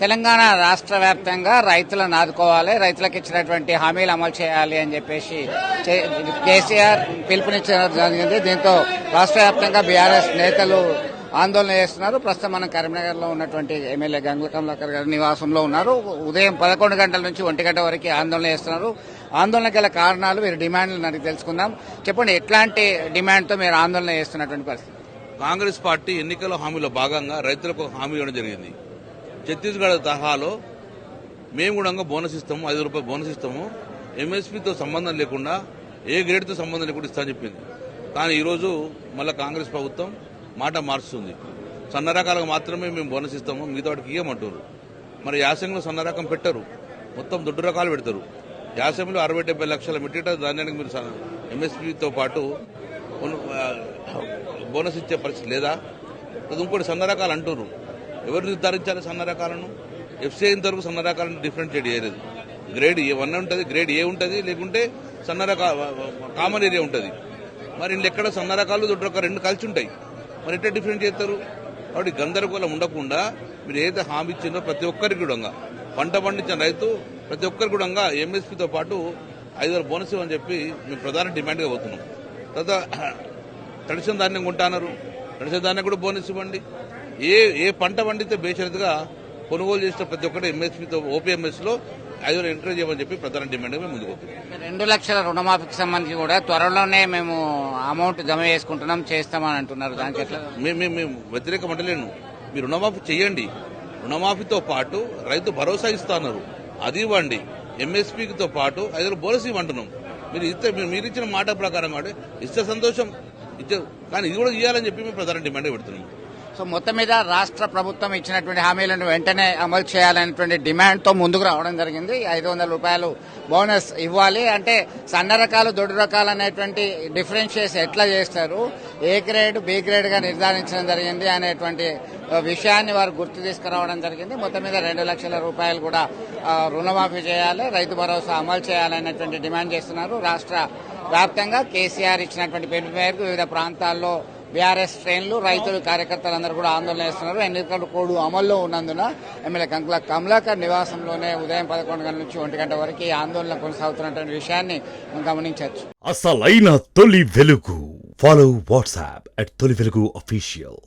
తెలంగాణ రాష్ట్ర వ్యాప్తంగా రైతులను ఆదుకోవాలి, రైతులకు ఇచ్చినటువంటి హామీలు అమలు చేయాలి అని చెప్పేసి కేసీఆర్ పిలుపునిచ్చడం జరిగింది. దీంతో రాష్ట్ర వ్యాప్తంగా బీఆర్ఎస్ నేతలు ఆందోళన చేస్తున్నారు. ప్రస్తుతం మనం కరీంనగర్ లో ఉన్నటువంటి ఎమ్మెల్యే గంగుల కమలాకర్ గారి నివాసంలో ఉన్నారు. ఉదయం 11 గంటల నుంచి 1 గంట వరకు ఆందోళన చేస్తున్నారు. ఆందోళన గల కారణాలు, వీరి డిమాండ్లను అడిగి తెలుసుకుందాం. చెప్పండి, ఎట్లాంటి డిమాండ్ తో మీరు ఆందోళన చేస్తున్నటువంటి పరిస్థితి? కాంగ్రెస్ పార్టీ ఎన్నికల హామీలో భాగంగా రైతులకు హామీ ఇవ్వడం జరిగింది. ఛత్తీస్గఢ్ తరహాలో మేము కూడా బోనస్ ఇస్తాము, 5 రూపాయలు బోనస్ ఇస్తాము, ఎంఎస్పీతో సంబంధం లేకుండా ఏ గ్రేడ్తో సంబంధం లేకుండా ఇస్తామని చెప్పింది. కానీ ఈరోజు మళ్ళీ కాంగ్రెస్ ప్రభుత్వం మాట మార్చుతుంది. సన్న రకాలకు మాత్రమే మేము బోనస్ ఇస్తాము, మిగతా వాటికి ఇవ్వమంటారు. మరి యాసంగిలో సన్న రకం పెట్టరు, మొత్తం దొడ్డు రకాలు పెడతారు. యాసంగిలో 60-70 లక్షల మెట్రిక్ టన్ ధాన్యానికి మీరు ఎంఎస్పీతో పాటు బోనస్ ఇచ్చే పరిస్థితి లేదా? ఇంకోటి సన్న రకాలు అంటున్నారు. ఎవరు నిర్ధారించాలి సన్న రకాలను? ఎఫ్సీఐ ఇంతవరకు సన్న రకాలను డిఫరెన్షియేట్ చేయలేదు. గ్రేడ్ A1 ఉంటుంది, గ్రేడ్ ఏ ఉంటుంది, లేకుంటే సన్న రకాల కామన్ ఏరియా ఉంటుంది. మరి ఇంట్లో ఎక్కడ సన్న రకాలు దొడ్డు రకాలు రెండు కలిసి ఉంటాయి. మరి ఎట్లా డిఫరెంట్ చేస్తారు? కాబట్టి గందరగోళం ఉండకుండా మీరు ఏదైతే హామీ ఇచ్చిందో ప్రతి ఒక్కరికి కూడా, పంట పండించిన రైతు ప్రతి ఒక్కరికి కూడా ఎంఎస్పీతో పాటు 5,000 బోనస్ ఇవ్వని చెప్పి మేము ప్రధాన డిమాండ్గా పోతున్నాం. తర్వాత తడిసిన ధాన్యం కొంటున్నారు, తడిసిన ధాన్యం కూడా బోనస్ ఇవ్వండి. ఏ పంట పండితే బేషరతుగా కొనుగోలు చేసిన ప్రతి ఒక్కటి ఎంఎస్పీతో ఓపీఎంఎస్ లో 5,000 ఎంకరేజ్ చేయమని చెప్పి ప్రధాన డిమాండ్ మేము ముందుకు పోతున్నాం. 2 లక్షల రుణమాఫీకి సంబంధించి కూడా త్వరలోనే మేము అమౌంట్ జమ చేసుకుంటున్నాం, చేస్తామని అంటున్నారు. దానికి ఎట్లా? మేము వ్యతిరేకం అంటలేను. మీరు రుణమాఫీ చేయండి, రుణమాఫీతో పాటు రైతు భరోసా ఇస్తున్నారు, అది ఇవ్వండి. ఎంఎస్పీతో పాటు 5,000 బోనస్ ఇవ్వంటున్నాం. మీరు ఇచ్చిన మాట ప్రకారం కూడా ఇస్తే సంతోషం, కానీ ఇది కూడా ఇవ్వాలని చెప్పి మేము ప్రధాన డిమాండ్ పెడుతున్నాం. సో మొత్తం మీద రాష్ట్ర ప్రభుత్వం ఇచ్చినటువంటి హామీలను వెంటనే అమలు చేయాలనేటువంటి డిమాండ్ తో ముందుకు రావడం జరిగింది. 500 రూపాయలు బోనస్ ఇవ్వాలి అంటే సన్న రకాలు, దొడ్డు రకాలు అనేటువంటి డిఫరెన్షియేషన్ ఎట్లా చేస్తారు, ఏ గ్రేడ్ బి గ్రేడ్ గా నిర్ధారించడం జరిగింది అనేటువంటి విషయాన్ని వారు గుర్తు తీసుకురావడం జరిగింది. మొత్తం మీద 2 లక్షల రూపాయలు కూడా రుణమాఫీ చేయాలి, రైతు భరోసా అమలు చేయాలనేటువంటి డిమాండ్ చేస్తున్నారు. రాష్ట్ర వ్యాప్తంగా కేసీఆర్ ఇచ్చినటువంటి పిలుపు మేరకు వివిధ ప్రాంతాల్లో బీఆర్ఎస్ శ్రేణులు, రైతులు, కార్యకర్తలందరూ కూడా ఆందోళన చేస్తున్నారు. ఎన్నికల కోడ్ అమల్లో ఉన్నందున ఎమ్మెల్యే గంగుల కమలాకర్ నివాసంలోనే ఉదయం 11 గంటల నుంచి 1 గంట వరకు ఈ ఆందోళన కొనసాగుతున్నటువంటి విషయాన్ని గమనించవచ్చు. అసలైన తొలి వెలుగు. ఫాలో వాట్సాప్ @తొలి వెలుగు official.